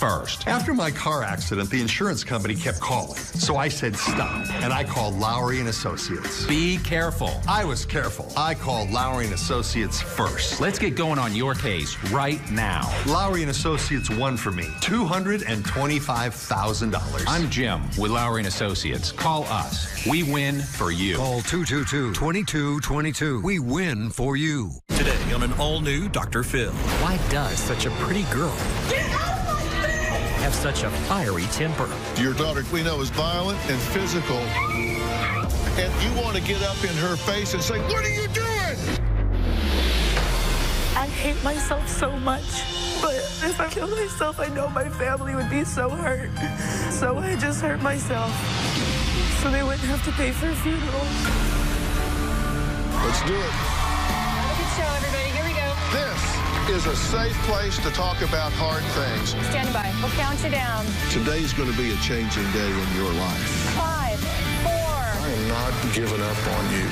first. After my car accident, the insurance company kept calling. So I said stop, and I called Lowry and Associates. Be careful. I was careful. I called Lowry and Associates first. Let's get going on your case right now. Lowry and Associates won for me $225,000. I'm Jim with Lowry and Associates. Call us. We win for you. Call 222-2222. We win for you. Today on an all-new Dr. Phil. Why does such a pretty girl have such a fiery temper? Your daughter, we know, is violent and physical. And you want to get up in her face and say, what are you doing? I hate myself so much. But if I kill myself, I know my family would be so hurt. So I just hurt myself so they wouldn't have to pay for a funeral. Let's do it. Have a good show, everybody. Here we go. This is a safe place to talk about hard things. Stand by. We'll count you down. Today's going to be a changing day in your life. 5, 4. I am not giving up on you.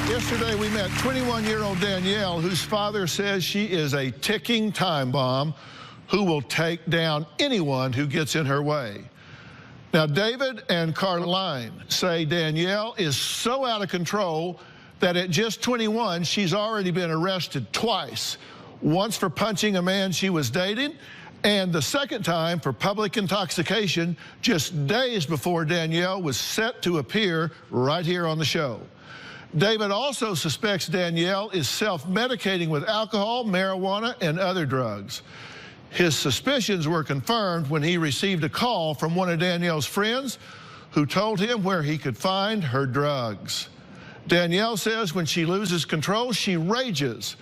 Yesterday, we met 21-year-old Danielle, whose father says she is a ticking time bomb who will take down anyone who gets in her way. Now, David and Carline say Danielle is so out of control that at just 21, she's already been arrested twice. Once for punching a man she was dating, and the second time for public intoxication just days before Danielle was set to appear right here on the show. David also suspects Danielle is self-medicating with alcohol, marijuana, and other drugs. His suspicions were confirmed when he received a call from one of Danielle's friends who told him where he could find her drugs. Danielle says when she loses control, she rages,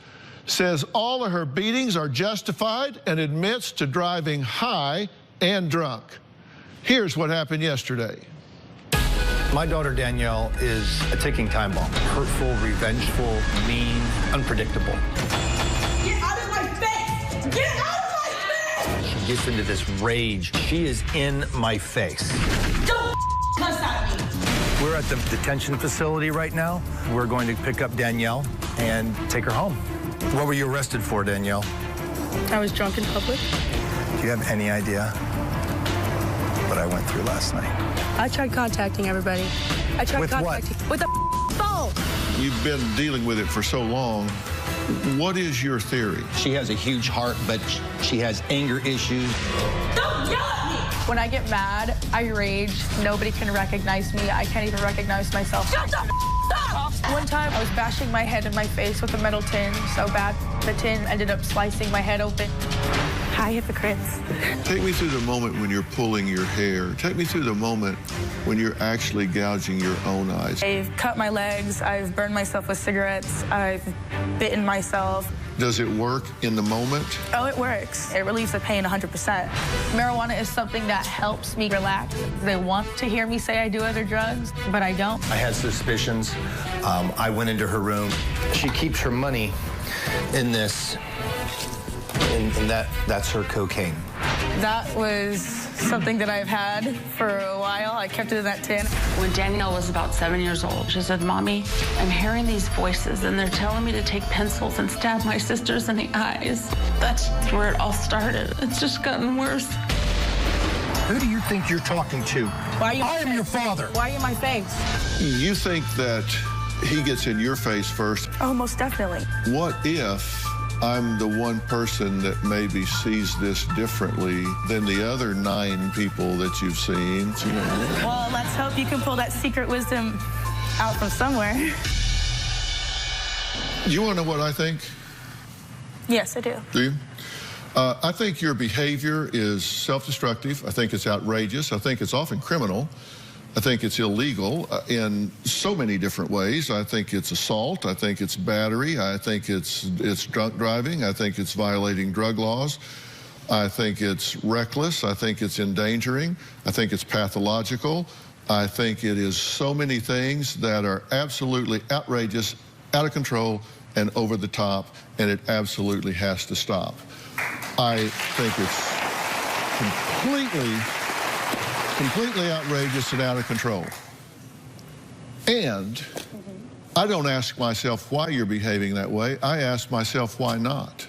says all of her beatings are justified, and admits to driving high and drunk. Here's what happened yesterday. My daughter Danielle is a ticking time bomb. Hurtful, revengeful, mean, unpredictable. Get out of my face! Get out of my face! She gets into this rage. She is in my face. Don't cuss at me! We're at the detention facility right now. We're going to pick up Danielle and take her home. What were you arrested for, Danielle? I was drunk in public. Do you have any idea what I went through last night? I tried contacting everybody. I tried With contacting with a phone. You've been dealing with it for so long. What is your theory? She has a huge heart, but she has anger issues. Don't yell at me! When I get mad, I rage. Nobody can recognize me. I can't even recognize myself. Shut the up! One time, I was bashing my head in my face with a metal tin so bad, the tin ended up slicing my head open. Hi, hypocrites. Take me through the moment when you're pulling your hair. Take me through the moment when you're actually gouging your own eyes. I've cut my legs. I've burned myself with cigarettes. I've bitten myself. Does it work in the moment? Oh, it works. It relieves the pain 100%. Marijuana is something that helps me relax. They want to hear me say I do other drugs, but I don't. I had suspicions. I went into her room. She keeps her money in this, and that's her cocaine. That was something that I've had for a while. I kept it in that tin. When Danielle was about 7 years old, she said, "Mommy, I'm hearing these voices and they're telling me to take pencils and stab my sisters in the eyes." That's where it all started. It's just gotten worse. Who do you think you're talking to? Why are you I am your father. Why are you in my face? You think that he gets in your face first. Oh, most definitely. What if I'm the one person that maybe sees this differently than the other 9 people that you've seen? Well, let's hope you can pull that secret wisdom out from somewhere. You want to know what I think? Yes, I do. Do you? I think your behavior is self-destructive. I think it's outrageous. I think it's often criminal. I think it's illegal in so many different ways. I think it's assault. I think it's battery. I think it's drunk driving. I think it's violating drug laws. I think it's reckless. I think it's endangering. I think it's pathological. I think it is so many things that are absolutely outrageous, out of control, and over the top, and it absolutely has to stop. I think it's completely outrageous and out of control. And I don't ask myself why you're behaving that way. I ask myself why not.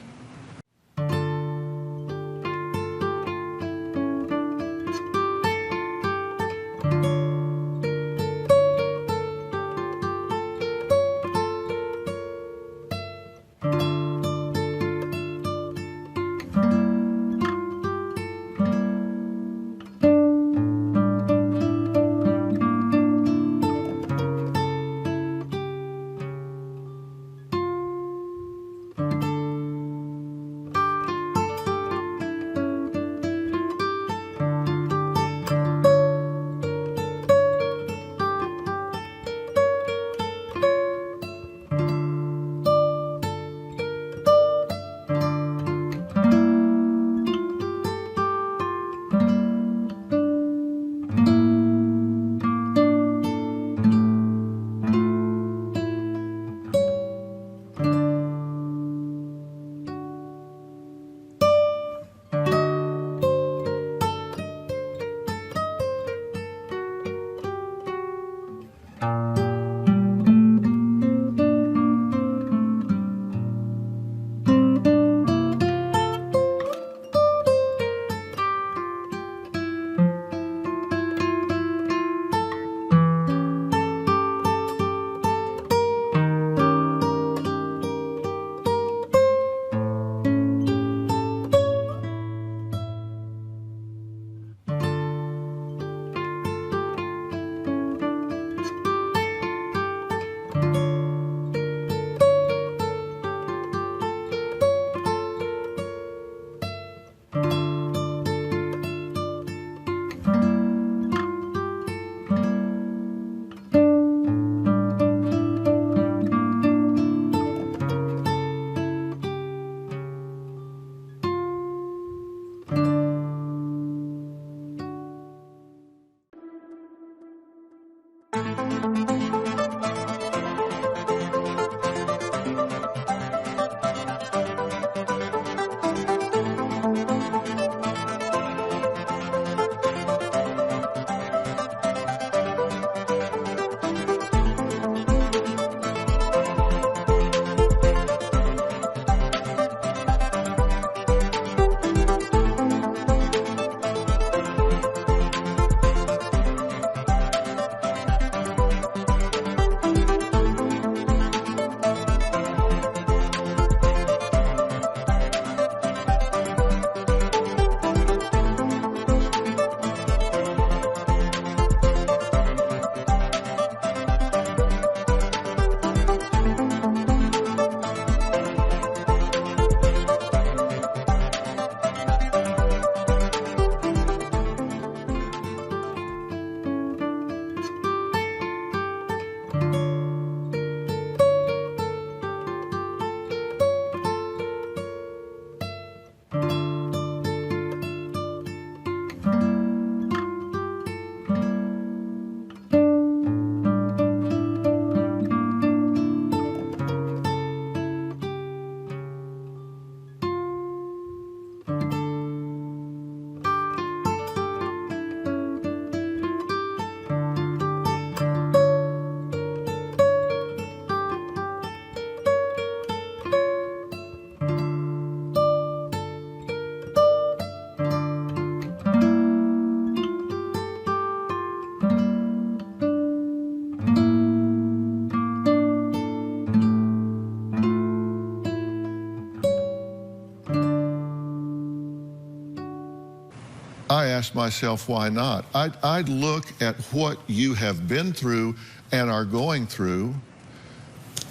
I ask myself, why not? I'd look at what you have been through and are going through,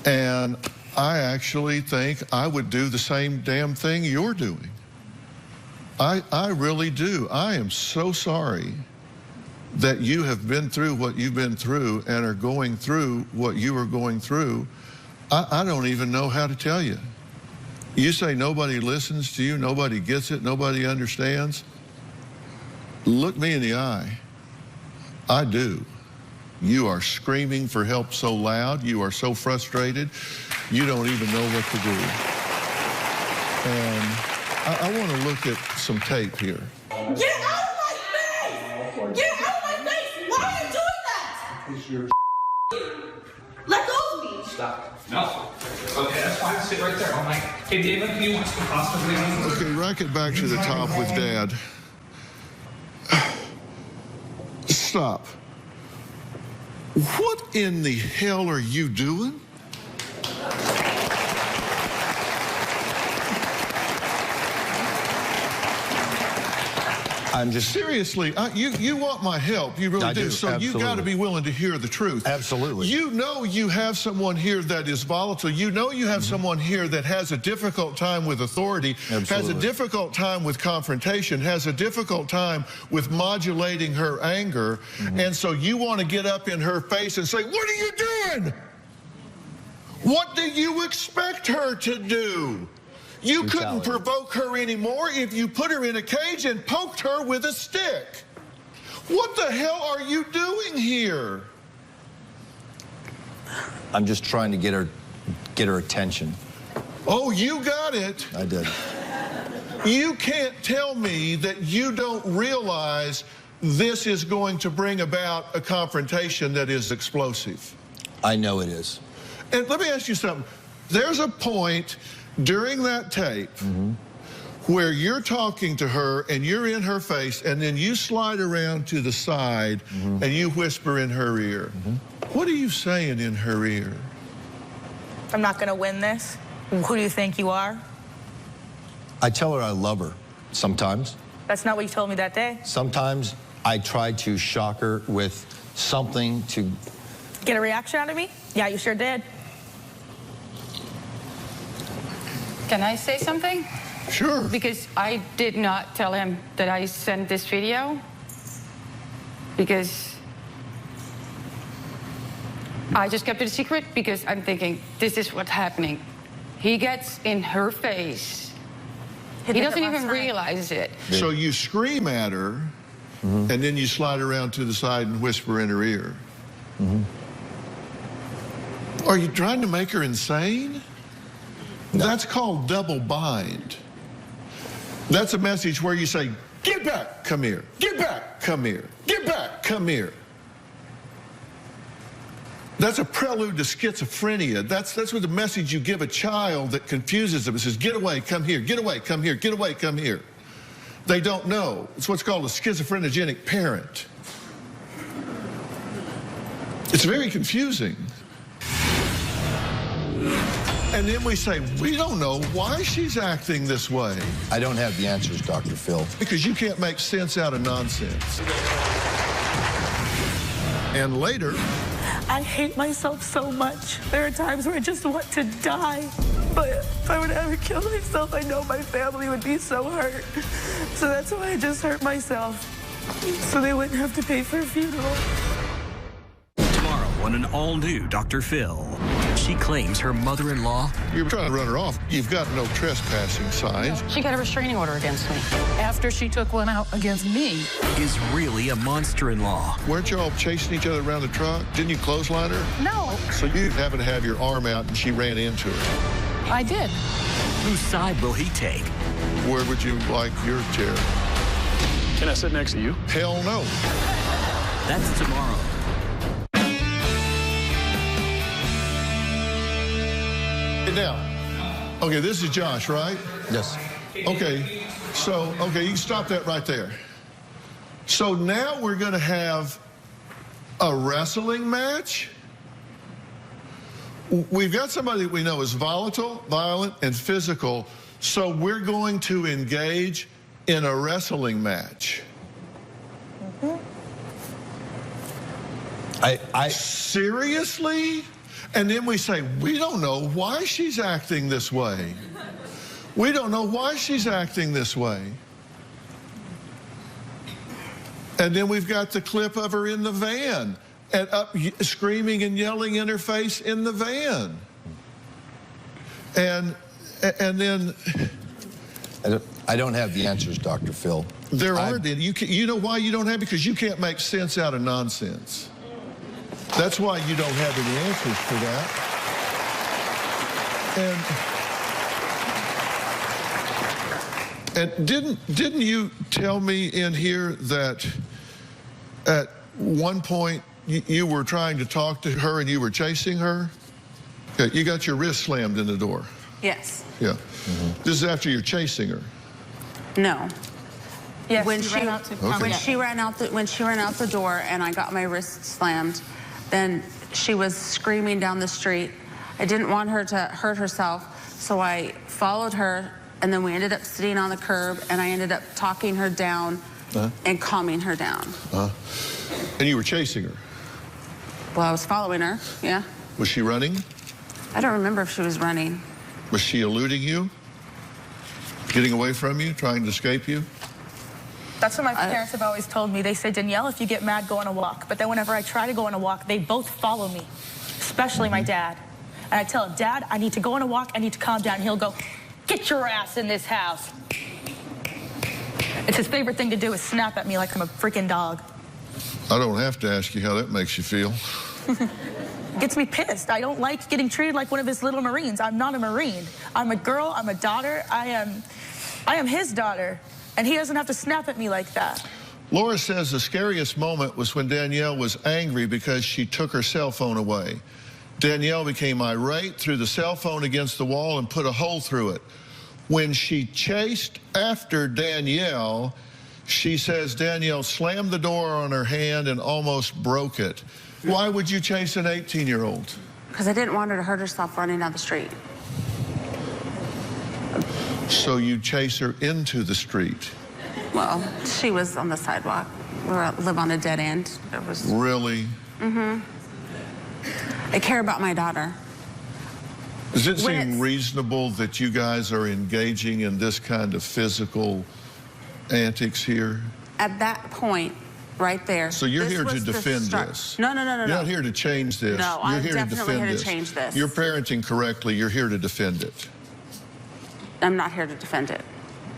and I actually think I would do the same damn thing you're doing. I really do. I am so sorry that you have been through what you've been through and are going through what you are going through. I don't even know how to tell you. You say nobody listens to you, nobody gets it, nobody understands. Look me in the eye. I do. You are screaming for help so loud, you are so frustrated, you don't even know what to do. And I want to look at some tape here. Get out of my face! Get out of my face! Why are you doing that? It's your Let go of me! stop. No. Okay, that's fine. Sit right there all night. Hey, David, who wants to possibly... Okay, rack it back to the top with Dad. Stop. What in the hell are you doing? I'm just... Seriously, you want my help. You really do. So absolutely. you got to be willing to hear the truth. Absolutely. You know you have someone here that is volatile. You know you have someone here that has a difficult time with authority, has a difficult time with confrontation, has a difficult time with modulating her anger. And so you want to get up in her face and say, what are you doing? What do you expect her to do? You couldn't provoke her anymore if you put her in a cage and poked her with a stick. What the hell are you doing here? I'm just trying to get her attention. Oh, you got it. I did. You can't tell me that you don't realize this is going to bring about a confrontation that is explosive. I know it is. And let me ask you something. There's a point during that tape where you're talking to her and you're in her face and then you slide around to the side and you whisper in her ear. What are you saying in her ear? I'm not going to win this. Who do you think you are? I tell her I love her sometimes. That's not what you told me that day. Sometimes I try to shock her with something to... Get a reaction out of me? Yeah, you sure did. Can I say something? Sure. Because I did not tell him that I sent this video. Because I just kept it a secret because I'm thinking, this is what's happening. He gets in her face. He doesn't even realize it. So you scream at her, and then you slide around to the side and whisper in her ear. Are you trying to make her insane? No. That's called double bind. That's a message where you say, get back, come here. Get back, come here. Get back, come here. That's a prelude to schizophrenia. That's what the message you give a child that confuses them. It says, get away, come here, get away, come here, get away, come here. They don't know. It's what's called a schizophrenogenic parent. It's very confusing. And then we say, we don't know why she's acting this way. I don't have the answers, Dr. Phil. Because you can't make sense out of nonsense. And later... I hate myself so much. There are times where I just want to die. But if I were to ever kill myself, I know my family would be so hurt. So that's why I just hurt myself. So they wouldn't have to pay for a funeral. Tomorrow on an all-new Dr. Phil. She claims her mother-in-law... You're trying to run her off. You've got no trespassing signs. She got a restraining order against me. After she took one out against me. Is really a monster-in-law. Weren't y'all chasing each other around the truck? Didn't you clothesline her? No. So you happened to have your arm out and she ran into her. I did. Whose side will he take? Where would you like your chair? Can I sit next to you? Hell no. That's tomorrow. Now, okay, this is Josh, right? Yes. Okay, so, okay, you can stop that right there. So now we're going to have a wrestling match. We've got somebody that we know is volatile, violent, and physical, so we're going to engage in a wrestling match. Seriously? And then we say, we don't know why she's acting this way. We don't know why she's acting this way. And then we've got the clip of her in the van and up screaming and yelling in her face in the van. And then... I don't have the answers, Dr. Phil. There aren't. You know why you don't have? Because you can't make sense out of nonsense. That's why you don't have any answers for that. And didn't you tell me in here that at one point you were trying to talk to her and you were chasing her? Okay, you got your wrist slammed in the door. Yes. Yeah. This is after you're chasing her. No. Yes, when she ran out to Okay. when she ran out the door and I got my wrist slammed, then she was screaming down the street. I didn't want her to hurt herself, so I followed her, and then we ended up sitting on the curb, and I ended up talking her down and calming her down. And you were chasing her? Well, I was following her, yeah. Was she running? I don't remember if she was running. Was she eluding you? Getting away from you? Trying to escape you? That's what my parents have always told me. They say, Danielle, if you get mad, go on a walk. But then whenever I try to go on a walk, they both follow me, especially my dad. And I tell him, Dad, I need to go on a walk. I need to calm down. And he'll go, get your ass in this house. It's his favorite thing to do is snap at me like I'm a freaking dog. I don't have to ask you how that makes you feel. Gets me pissed. I don't like getting treated like one of his little Marines. I'm not a Marine. I'm a girl. I'm a daughter. I am his daughter. And he doesn't have to snap at me like that. Laura says the scariest moment was when Danielle was angry because she took her cell phone away. Danielle became irate, threw the cell phone against the wall, and put a hole through it. When she chased after Danielle, she says Danielle slammed the door on her hand and almost broke it. Why would you chase an 18-year-old? Because I didn't want her to hurt herself running down the street. So you chase her into the street? Well, she was on the sidewalk. We live on a dead end. It was... Really? Mm-hmm. I care about my daughter. Does it seem reasonable that you guys are engaging in this kind of physical antics here? At that point, right there. So you're here to defend this? No. You're not here to change this. No, you're I'm here definitely to defend here to change this. You're parenting correctly. You're here to defend it. I'm not here to defend it.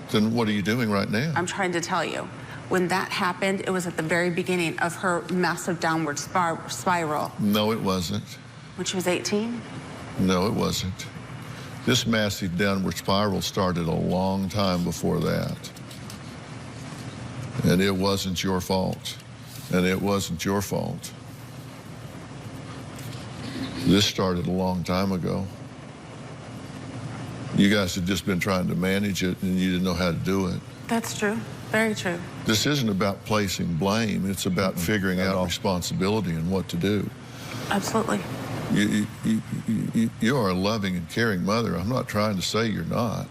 Then what are you doing right now? I'm trying to tell you. When that happened, it was at the very beginning of her massive downward spiral. No, it wasn't. When she was 18? No, it wasn't. This massive downward spiral started a long time before that. And it wasn't your fault. And it wasn't your fault. This started a long time ago. You guys have just been trying to manage it, and you didn't know how to do it. That's true. Very true. This isn't about placing blame. It's about figuring out responsibility and what to do. Absolutely. You are a loving and caring mother. I'm not trying to say you're not.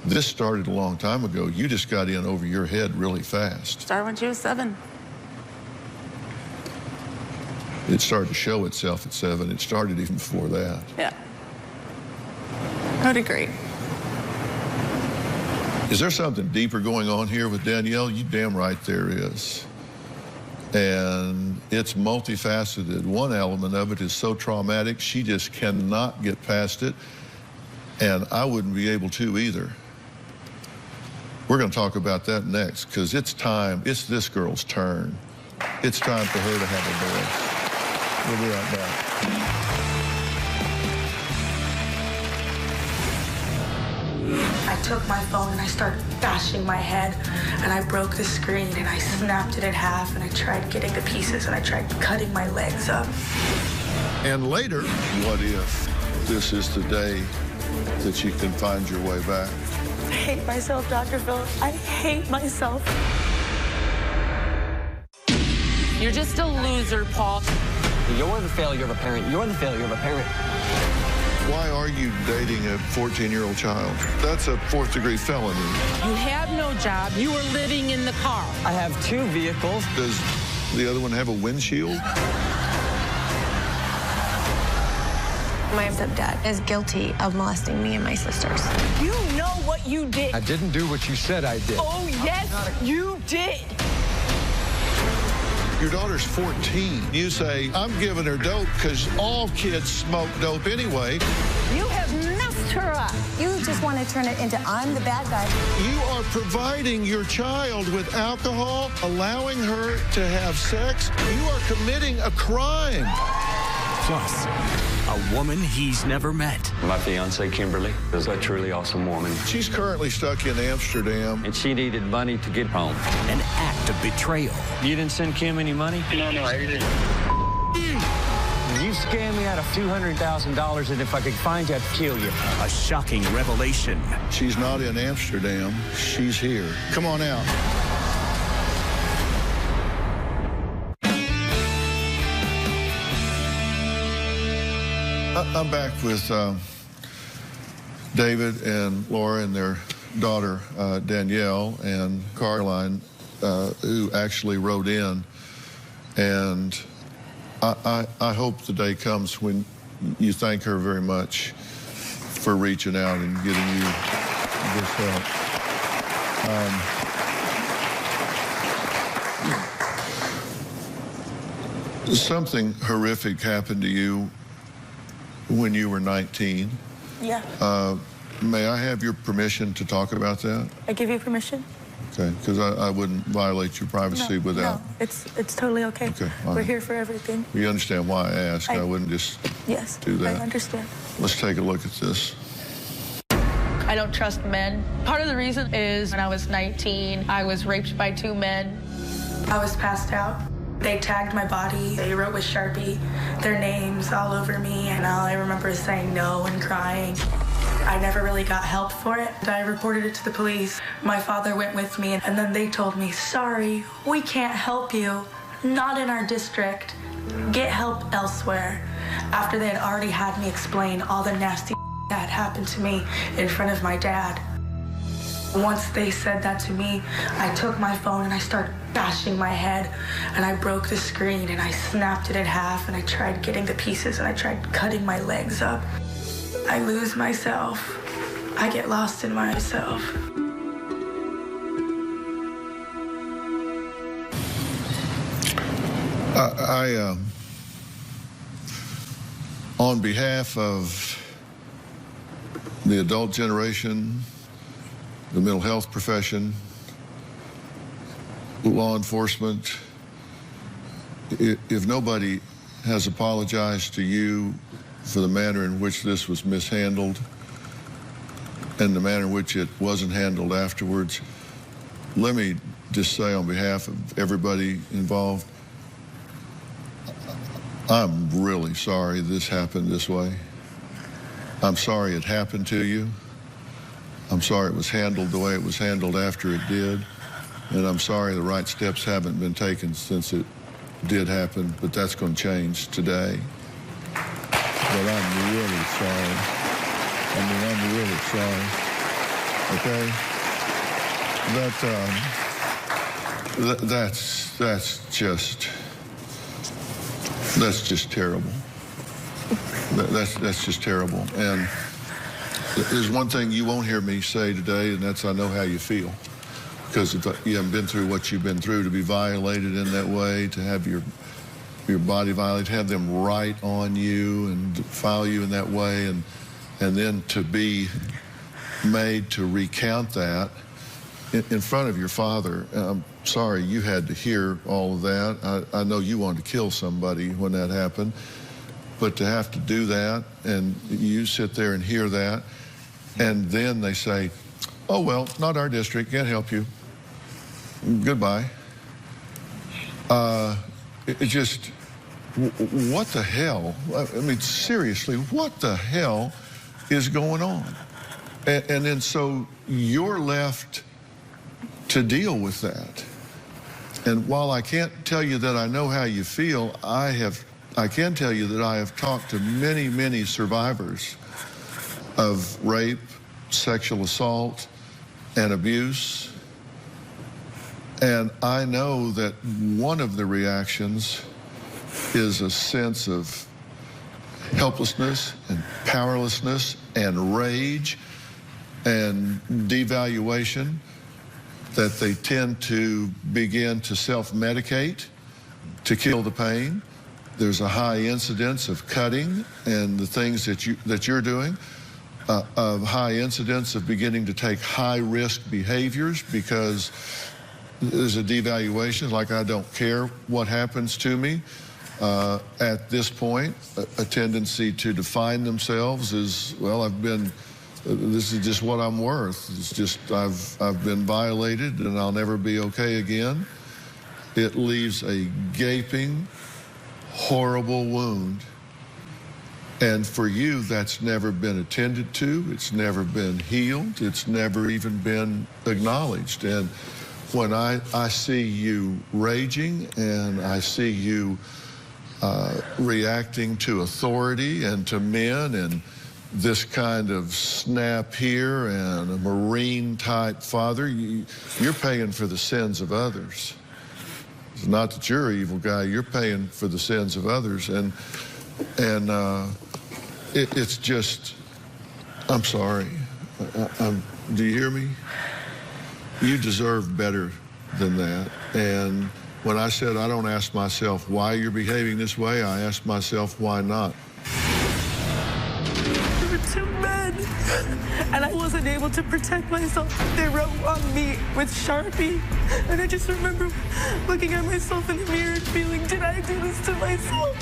This started a long time ago. You just got in over your head really fast. Started when she was 7. It started to show itself at 7. It started even before that. Yeah. I would agree. Is there something deeper going on here with Danielle? You damn right there is. And it's multifaceted. One element of it is so traumatic, she just cannot get past it. And I wouldn't be able to either. We're going to talk about that next, because it's time. It's this girl's turn. It's time for her to have a voice. We'll be right back. I took my phone and I started bashing my head, and I broke the screen and I snapped it in half, and I tried getting the pieces and I tried cutting my legs up. And later, what if this is the day that you can find your way back? I hate myself, Dr. Phil. I hate myself. You're just a loser, Paul. You're the failure of a parent. You're the failure of a parent. Why are you dating a 14-year-old child? That's a 4th-degree felony. You have no job. You are living in the car. I have 2 vehicles. Does the other one have a windshield? My stepdad is guilty of molesting me and my sisters. You know what you did. I didn't do what you said I did. Oh, yes, you did. Your daughter's 14. You say, I'm giving her dope because all kids smoke dope anyway. You have messed her up. You just want to turn it into I'm the bad guy. You are providing your child with alcohol, allowing her to have sex. You are committing a crime. Plus, a woman he's never met. My fiancée, Kimberly, is a truly awesome woman. She's currently stuck in Amsterdam. And she needed money to get home. An act of betrayal. You didn't send Kim any money? No, I didn't. You scam me out of $200,000, and if I could find you, I'd kill you. A shocking revelation. She's not in Amsterdam. She's here. Come on out. I'm back with David and Laura and their daughter, Danielle, and Caroline, who actually wrote in. And I hope the day comes when you thank her very much for reaching out and getting you this help. Something horrific happened to you when you were 19. Yeah. May I have your permission to talk about that? I give you permission? Okay, because I wouldn't violate your privacy without... No, it's totally okay. Okay, We're here for everything. You understand why I asked. I wouldn't just do that. I understand. Let's take a look at this. I don't trust men. Part of the reason is when I was 19, I was raped by 2 men. I was passed out. They tagged my body. They wrote with Sharpie their names all over me, and all I remember is saying no and crying. I never really got help for it. I reported it to the police. My father went with me, and then they told me, sorry, we can't help you. Not in our district. Get help elsewhere. After they had already had me explain all the nasty that had happened to me in front of my dad. Once they said that to me, I took my phone and I started bashing my head, and I broke the screen and I snapped it in half, and I tried getting the pieces and I tried cutting my legs up. I lose myself. I get lost in myself. On behalf of the adult generation, the mental health profession, law enforcement, if nobody has apologized to you for the manner in which this was mishandled and the manner in which it wasn't handled afterwards, let me just say on behalf of everybody involved, I'm really sorry this happened this way. I'm sorry it happened to you. I'm sorry it was handled the way it was handled after it did. And I'm sorry the right steps haven't been taken since it did happen, but that's going to change today. But I'm really sorry. I'm really sorry. Okay? That's just terrible. That's just terrible. And there's one thing you won't hear me say today, and that's I know how you feel. Because you haven't been through what you've been through, to be violated in that way, to have your body violated, have them write on you and file you in that way, and then to be made to recount that in front of your father. I'm sorry you had to hear all of that. I know you wanted to kill somebody when that happened, but to have to do that, and you sit there and hear that, and then they say, oh, well, not our district, can't help you. Goodbye. It just, what the hell? I mean, seriously, what the hell is going on? And then so you're left to deal with that. And while I can't tell you that I know how you feel, I can tell you that I have talked to many, many survivors of rape, sexual assault, and abuse. And I know that one of the reactions is a sense of helplessness and powerlessness and rage and devaluation, that they tend to begin to self-medicate to kill the pain. There's a high incidence of cutting and the things that you're doing, a high incidence of beginning to take high-risk behaviors because there's a devaluation, like I don't care what happens to me. At this point, a tendency to define themselves as, well, this is just what I'm worth. It's just I've been violated and I'll never be okay again. It leaves a gaping, horrible wound And for you, that's never been attended to. It's never been healed. It's never even been acknowledged. And when I see you raging and I see you reacting to authority and to men and this kind of snap here and a Marine-type father, you're paying for the sins of others. It's not that you're an evil guy. You're paying for the sins of others. And it's just, I'm sorry. Do you hear me? You deserve better than that. And when I said I don't ask myself why you're behaving this way, I ask myself why not. There were two men, and I wasn't able to protect myself. They wrote on me with Sharpie, and I just remember looking at myself in the mirror and feeling, did I do this to myself?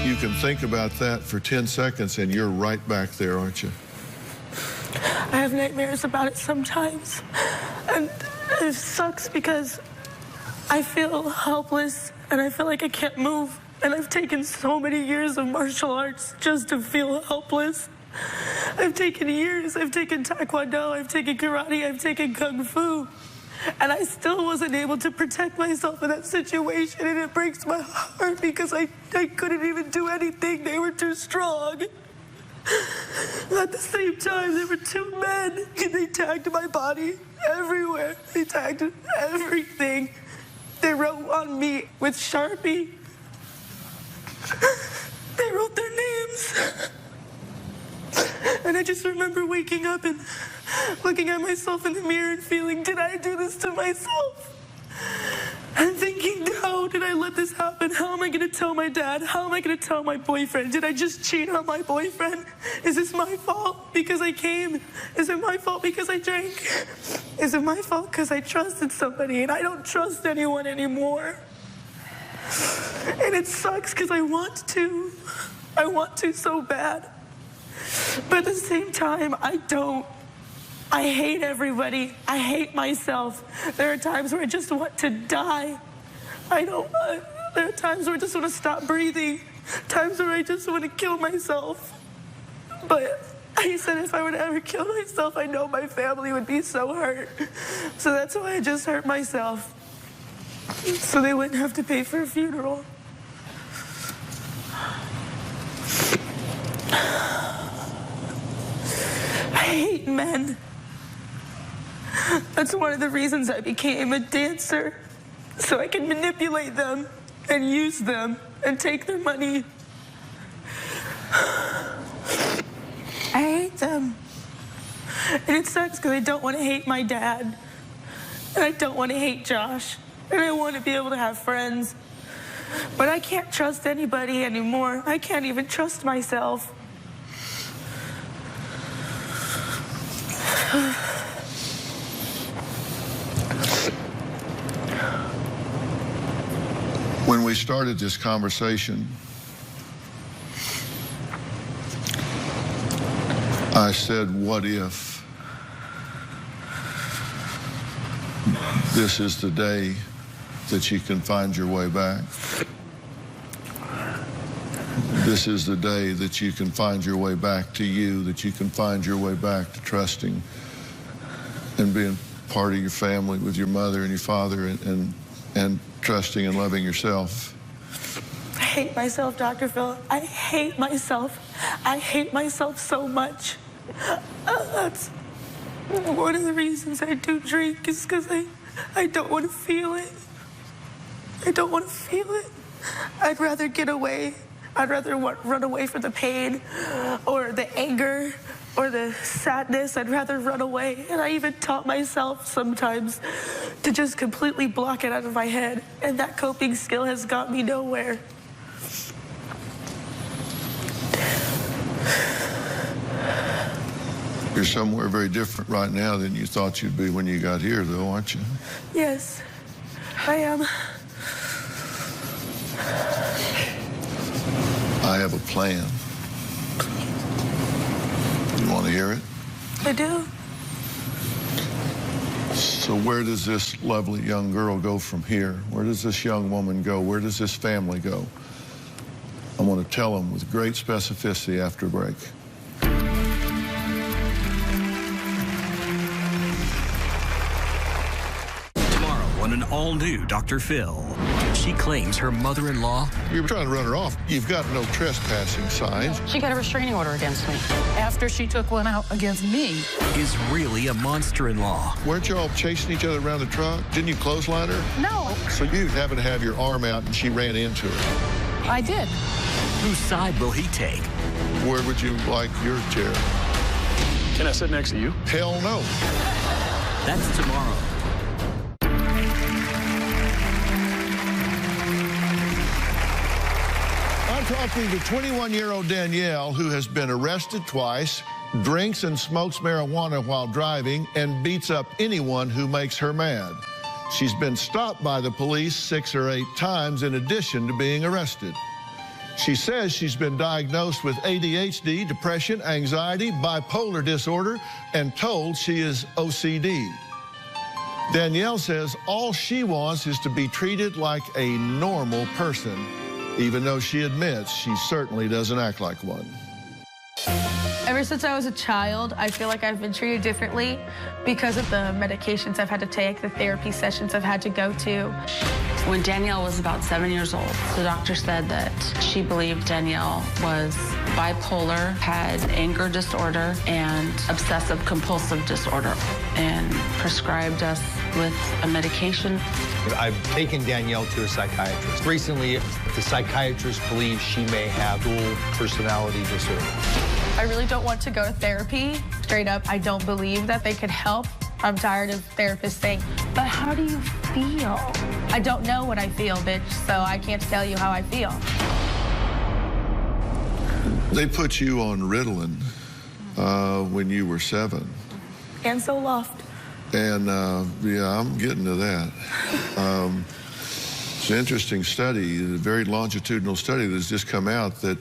You can think about that for 10 seconds and you're right back there, aren't you? I have nightmares about it sometimes. And it sucks because I feel helpless and I feel like I can't move. And I've taken so many years of martial arts just to feel helpless. I've taken years. I've taken Taekwondo, I've taken karate, I've taken Kung Fu. And I still wasn't able to protect myself in that situation, and it breaks my heart because I couldn't even do anything. They were too strong. At the same time, there were two men, and they tagged my body everywhere. They tagged everything. They wrote on me with Sharpie. They wrote their names. And I just remember waking up and looking at myself in the mirror and feeling, did I do this to myself? And thinking, how did I let this happen? How am I going to tell my dad? How am I going to tell my boyfriend? Did I just cheat on my boyfriend? Is this my fault because I came? Is it my fault because I drank? Is it my fault because I trusted somebody and I don't trust anyone anymore? And it sucks because I want to. I want to so bad. But at the same time, I don't. I hate everybody. I hate myself. There are times where I just want to die. There are times where I just want to stop breathing. Times where I just want to kill myself. But I said if I were to ever kill myself, I know my family would be so hurt. So that's why I just hurt myself. So they wouldn't have to pay for a funeral. I hate men. That's one of the reasons I became a dancer, so I can manipulate them and use them and take their money. I hate them. And it sucks because I don't want to hate my dad. And I don't want to hate Josh. And I want to be able to have friends. But I can't trust anybody anymore. I can't even trust myself. When we started this conversation, I said, what if this is the day that you can find your way back? This is the day that you can find your way back to you, that you can find your way back to trusting and being part of your family with your mother and your father and trusting and loving yourself. I hate myself, Dr. Phil. I hate myself. I hate myself so much. That's one of the reasons I do drink is because I don't want to feel it. I don't want to feel it. I'd rather get away. I'd rather run away from the pain or the anger or the sadness. I'd rather run away. And I even taught myself sometimes to just completely block it out of my head. And that coping skill has got me nowhere. You're somewhere very different right now than you thought you'd be when you got here, though, aren't you? Yes, I am. I have a plan. You want to hear it? I do. So where does this lovely young girl go from here? Where does this young woman go? Where does this family go? I'm going to tell them with great specificity after break. Tomorrow on an all-new Dr. Phil, she claims her mother-in-law... You were trying to run her off. You've got no trespassing signs. She got a restraining order against me. After she took one out against me. ...is really a monster-in-law. Weren't y'all chasing each other around the truck? Didn't you clothesline her? No. So you happened to have your arm out and she ran into her? I did. Whose side will he take? Where would you like your chair? Can I sit next to you? Hell no. That's tomorrow. I'm talking to 21-year-old Danielle, who has been arrested twice, drinks and smokes marijuana while driving, and beats up anyone who makes her mad. She's been stopped by the police 6 or 8 times in addition to being arrested. She says she's been diagnosed with ADHD, depression, anxiety, bipolar disorder, and told she is OCD. Danielle says all she wants is to be treated like a normal person, even though she admits she certainly doesn't act like one. Ever since I was a child, I feel like I've been treated differently because of the medications I've had to take, the therapy sessions I've had to go to. When Danielle was about 7 years old, the doctor said that she believed Danielle was bipolar, had anger disorder, and obsessive compulsive disorder, and prescribed us with a medication. I've taken Danielle to a psychiatrist. Recently, the psychiatrist believes she may have dual personality disorder. I really don't want to go to therapy. Straight up, I don't believe that they could help. I'm tired of therapists saying, but how do you feel? I don't know what I feel, bitch, so I can't tell you how I feel. They put you on Ritalin when you were 7. And so loft. And yeah, I'm getting to that. It's an interesting study, a very longitudinal study that's just come out that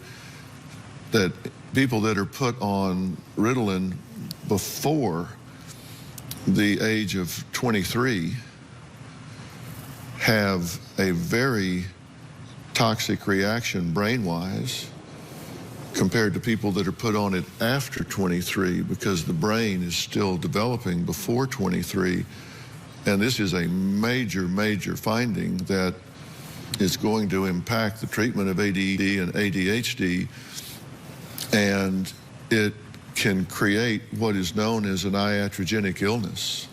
people that are put on Ritalin before the age of 23 have a very toxic reaction brain-wise compared to people that are put on it after 23, because the brain is still developing before 23. And this is a major, major finding that is going to impact the treatment of ADD and ADHD, and it can create what is known as an iatrogenic illness.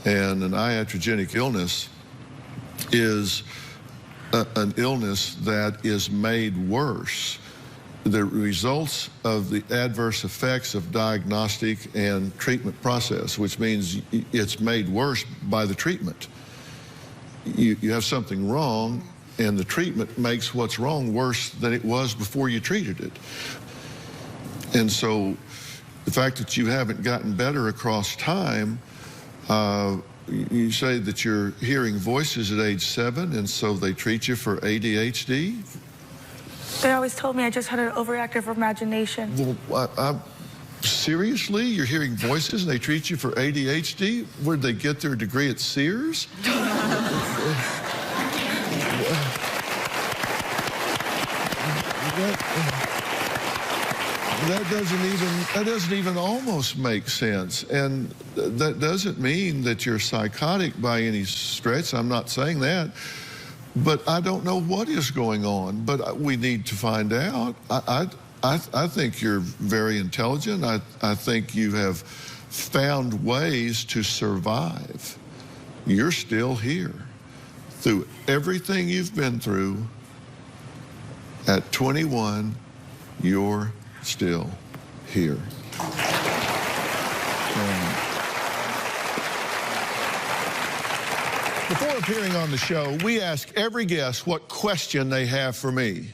And an iatrogenic illness is an illness that is made worse. The results of the adverse effects of diagnostic and treatment process, which means it's made worse by the treatment. You have something wrong, and the treatment makes what's wrong worse than it was before you treated it. And so the fact that you haven't gotten better across time, you say that you're hearing voices at age 7, and so they treat you for ADHD? They always told me I just had an overactive imagination. Well, seriously? You're hearing voices and they treat you for ADHD? Where'd they get their degree at Sears? That doesn't even almost make sense. And that doesn't mean that you're psychotic by any stretch. I'm not saying that. But I don't know what is going on. But we need to find out. I think you're very intelligent. I think you have found ways to survive. You're still here. Through everything you've been through, at 21, you're still here. Before appearing on the show, we ask every guest what question they have for me.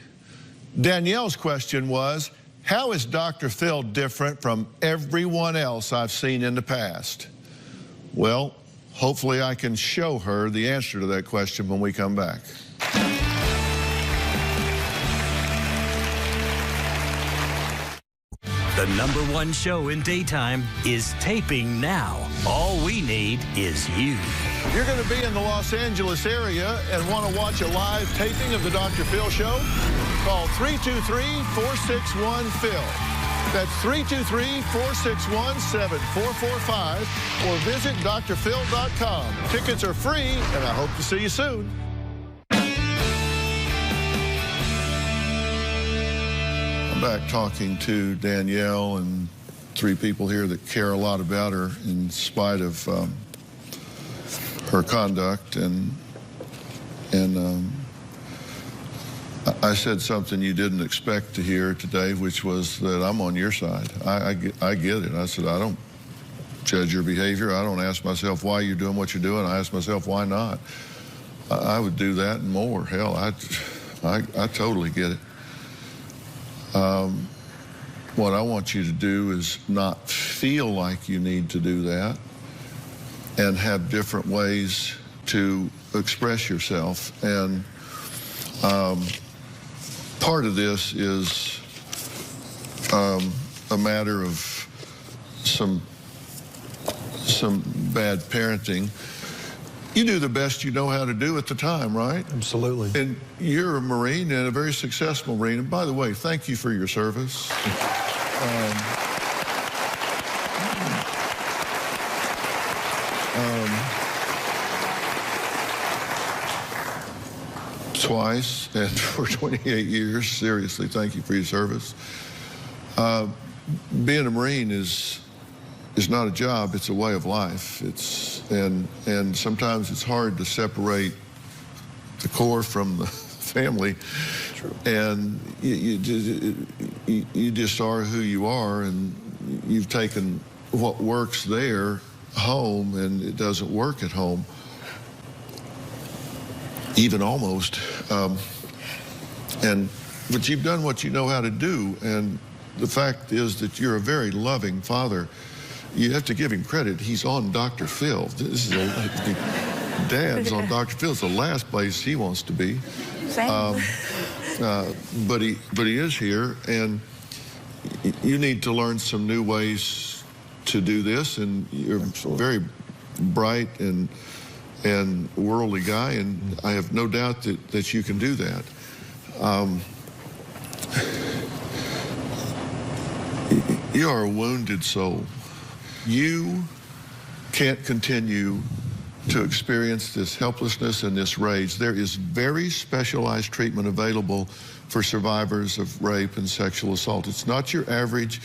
Danielle's question was, how is Dr. Phil different from everyone else I've seen in the past? Well, hopefully I can show her the answer to that question when we come back. The #1 show in daytime is taping now. All we need is you. You're going to be in the Los Angeles area and want to watch a live taping of the Dr. Phil Show? Call 323-461-PHIL. That's 323-461-7445 or visit drphil.com. Tickets are free, and I hope to see you soon. I'm back talking to Danielle and 3 people here that care a lot about her in spite of her conduct. And I said something you didn't expect to hear today, which was that I'm on your side. I get it. I said, I don't judge your behavior. I don't ask myself why you're doing what you're doing. I ask myself why not. I would do that and more. Hell, I totally get it. What I want you to do is not feel like you need to do that and have different ways to express yourself. And part of this is a matter of some bad parenting. You do the best you know how to do at the time, right? Absolutely. And you're a Marine and a very successful Marine. And by the way, thank you for your service. Twice and for 28 years. Seriously, thank you for your service. Being a Marine is not a job, it's a way of life. And sometimes it's hard to separate the Corps from the family. True. And you just are who you are, and you've taken what works there home, and it doesn't work at home. Even almost. But you've done what you know how to do, and the fact is that you're a very loving father. You have to give him credit. He's on Dr. Phil. This is Dad's on Dr. Phil. It's the last place he wants to be. But he is here, and you need to learn some new ways to do this. And you're very bright and worldly guy, and I have no doubt that you can do that. You are a wounded soul. You can't continue to experience this helplessness and this rage. There is very specialized treatment available for survivors of rape and sexual assault. It's not your average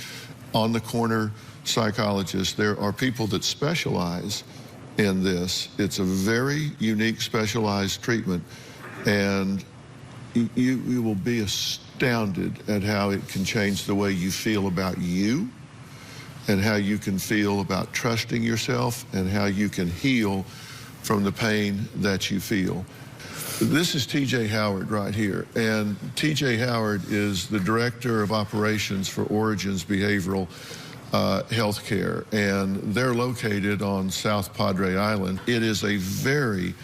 on-the-corner psychologist. There are people that specialize in this. It's a very unique, specialized treatment, and you will be astounded at how it can change the way you feel about you, and how you can feel about trusting yourself, and how you can heal from the pain that you feel. This is TJ Howard right here, and TJ Howard is the Director of Operations for Origins Behavioral Healthcare, and they're located on South Padre Island. It is a very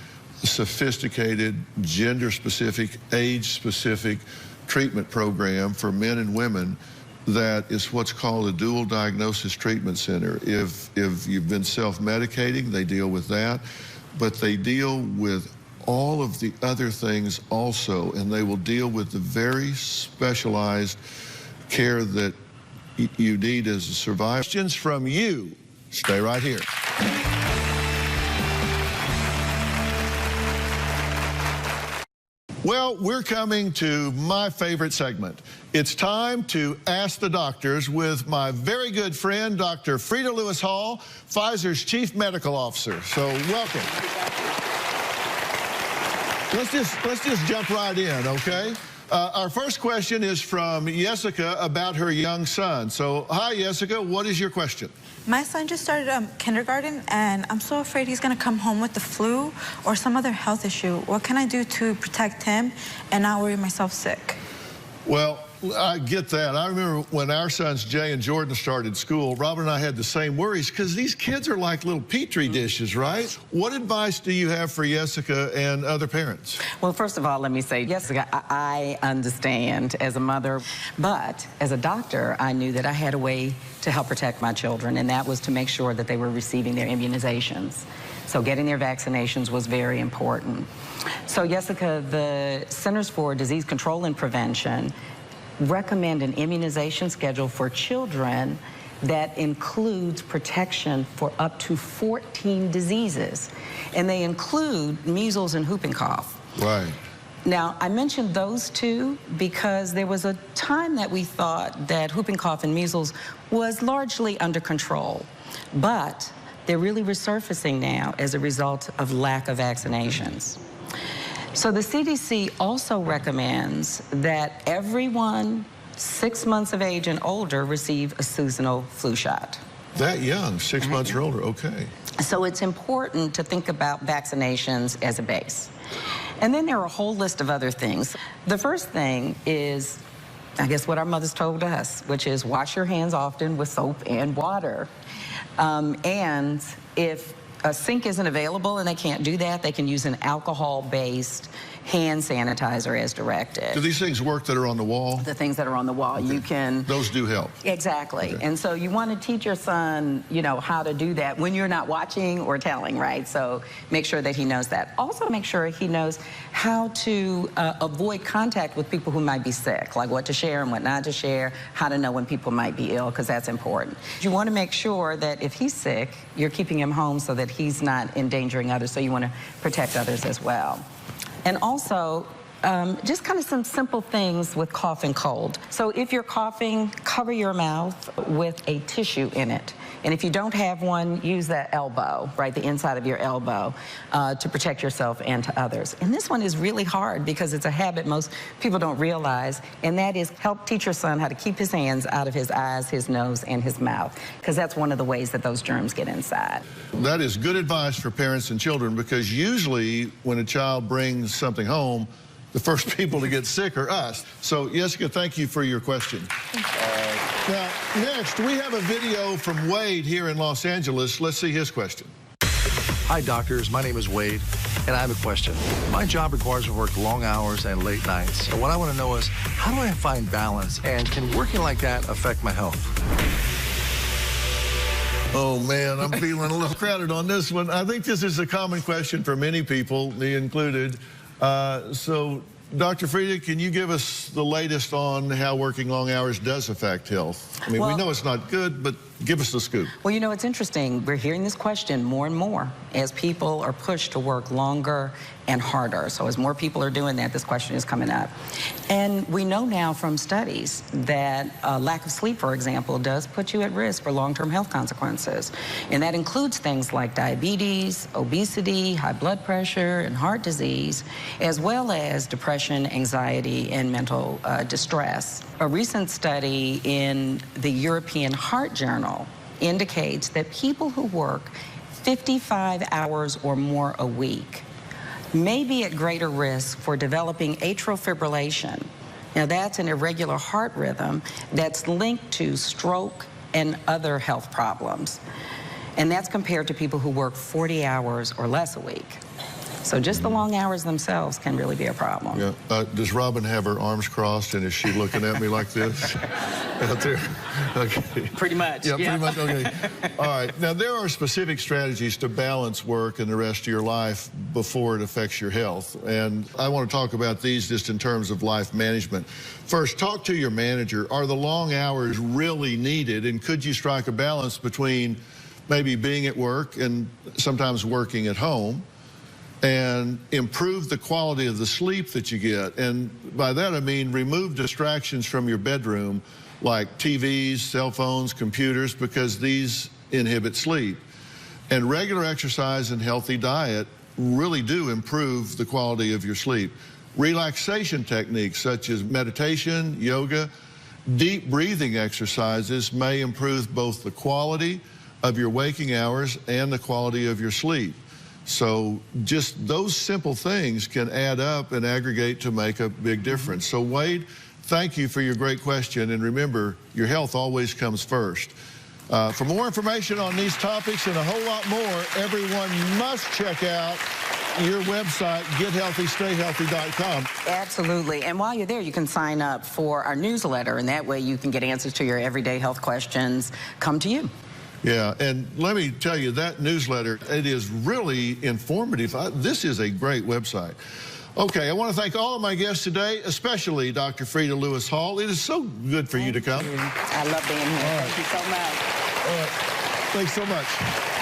sophisticated, gender-specific, age-specific treatment program for men and women that is what's called a dual diagnosis treatment center. If you've been self-medicating, they deal with that, but they deal with all of the other things also, and they will deal with the very specialized care that you need as a survivor. Questions from you. Stay right here. Well, we're coming to my favorite segment. It's time to Ask the Doctors with my very good friend, Dr. Frida Lewis Hall, Pfizer's Chief Medical Officer. So welcome. Let's just jump right in, okay? Our first question is from Jessica about her young son. So, hi, Jessica. What is your question? My son just started kindergarten, and I'm so afraid he's going to come home with the flu or some other health issue. What can I do to protect him and not worry myself sick? Well, I get that. I remember when our sons, Jay and Jordan, started school, Robin and I had the same worries because these kids are like little petri dishes, right? What advice do you have for Jessica and other parents? Well, first of all, let me say, Jessica, I understand as a mother, but as a doctor, I knew that I had a way to help protect my children, and that was to make sure that they were receiving their immunizations. So getting their vaccinations was very important. So Jessica, the Centers for Disease Control and Prevention recommend an immunization schedule for children that includes protection for up to 14 diseases. And they include measles and whooping cough. Right. Now, I mentioned those two because there was a time that we thought that whooping cough and measles was largely under control. But they're really resurfacing now as a result of lack of vaccinations. So the CDC also recommends that everyone 6 months of age and older receive a seasonal flu shot. That young, 6 months or older, okay. So it's important to think about vaccinations as a base. And then there are a whole list of other things. The first thing is, I guess what our mothers told us, which is wash your hands often with soap and water. And if a sink isn't available and they can't do that, they can use an alcohol-based hand sanitizer as directed. Do these things work that are on the wall? The things that are on the wall, okay. You can... Those do help. Exactly. Okay. And so you want to teach your son, you know, how to do that when you're not watching or telling, right? So make sure that he knows that. Also make sure he knows how to avoid contact with people who might be sick, like what to share and what not to share, how to know when people might be ill, because that's important. You want to make sure that if he's sick, you're keeping him home so that he's not endangering others, so you want to protect others as well. And also, just kind of some simple things with cough and cold. So if you're coughing, cover your mouth with a tissue in it. And if you don't have one, use that elbow, right, the inside of your elbow, to protect yourself and to others. And this one is really hard because it's a habit most people don't realize, and that is help teach your son how to keep his hands out of his eyes, his nose, and his mouth, because that's one of the ways that those germs get inside. That is good advice for parents and children, because usually when a child brings something home, the first people to get sick are us. So, Jessica, thank you for your question. Now, next, we have a video from Wade here in Los Angeles. Let's see his question. Hi, doctors. My name is Wade, and I have a question. My job requires me to work long hours and late nights. So what I want to know is, how do I find balance, and can working like that affect my health? Oh, man, I'm feeling a little crowded on this one. I think this is a common question for many people, me included. So, Dr. Frieda, can you give us the latest on how working long hours does affect health? I mean, we know it's not good, but give us the scoop. Well, you know, it's interesting. We're hearing this question more and more as people are pushed to work longer and harder. So as more people are doing that, this question is coming up. And we know now from studies that lack of sleep, for example, does put you at risk for long-term health consequences. And that includes things like diabetes, obesity, high blood pressure, and heart disease, as well as depression, anxiety, and mental distress. A recent study in the European Heart Journal indicates that people who work 55 hours or more a week may be at greater risk for developing atrial fibrillation. Now, that's an irregular heart rhythm that's linked to stroke and other health problems. And that's compared to people who work 40 hours or less a week. So just the long hours themselves can really be a problem. Yeah. Does Robin have her arms crossed, and is she looking at me like this out there? Okay. Pretty much. Yeah, pretty much. Okay. All right. Now, there are specific strategies to balance work and the rest of your life before it affects your health. And I want to talk about these just in terms of life management. First, talk to your manager. Are the long hours really needed? And could you strike a balance between maybe being at work and sometimes working at home, and improve the quality of the sleep that you get? And by that I mean remove distractions from your bedroom, like TVs, cell phones, computers, because these inhibit sleep. And regular exercise and healthy diet really do improve the quality of your sleep. Relaxation techniques such as meditation, yoga, deep breathing exercises may improve both the quality of your waking hours and the quality of your sleep. So just those simple things can add up and aggregate to make a big difference. So Wade, thank you for your great question. And remember, your health always comes first. For more information on these topics and a whole lot more, everyone must check out your website, gethealthystayhealthy.com. Absolutely. And while you're there, you can sign up for our newsletter, and that way you can get answers to your everyday health questions come to you. Yeah, and let me tell you, that newsletter, it is really informative. This is a great website. Okay, I want to thank all of my guests today, especially Dr. Frida Lewis Hall. It is so good for you to come. I love being here. Thank you so much. Thanks so much.